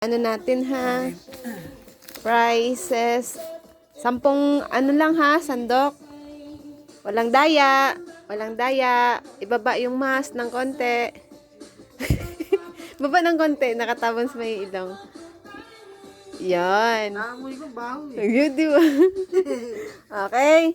Ano natin ha? Prices. 10 ano lang ha, sandok. Walang daya. Walang daya. Ibaba yung mask ng konti. Baba ng konti. Nakatabon sa may ilong. Yan. Naamoy ko baho eh. Yun, di ba? Okay.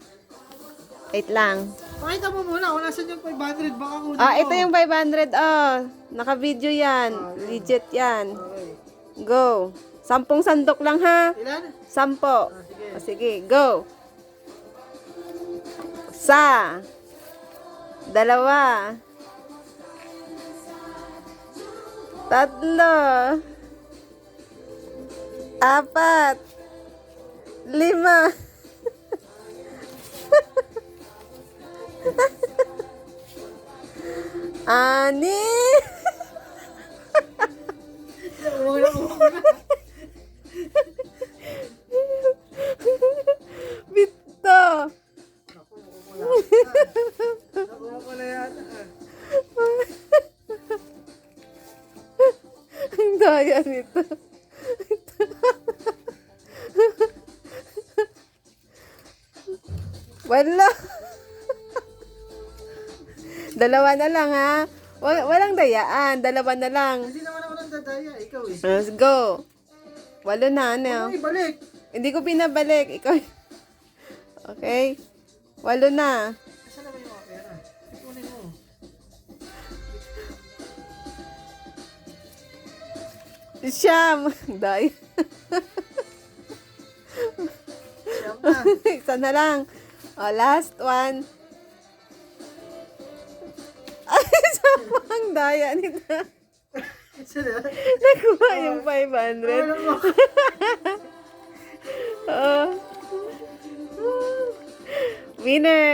Wait lang. Pakita mo muna kung nasan yung 500. Baka kunin Ah, mo. ito yung 500. Oh, naka-video yan. Legit yan. Okay. Go. 10 sandok lang ha. Ilan? 10. Sige. O, sige, go. 1, 2, 3, 4, 5, 6, Wala ko muna. Bito. Nakuha ko na yata. Ang daya nito. Wala. Dalawa na lang ha. Walang dayaan. Dalawa na lang. Hindi naman ako nagdadaya. Ikaw eh. Let's go. 8 na, ano? Ano ibalik? Hindi ko pinabalik. Ikaw. Okay. 8 na. Saan naman yung mga pera? Ikunin mo. Siyam. Daya. Siyam na. Isa na lang. O, last one. Ay, samang daya nito. Saan na? Nakuha yung 500. Wala mo. Oh. Winner!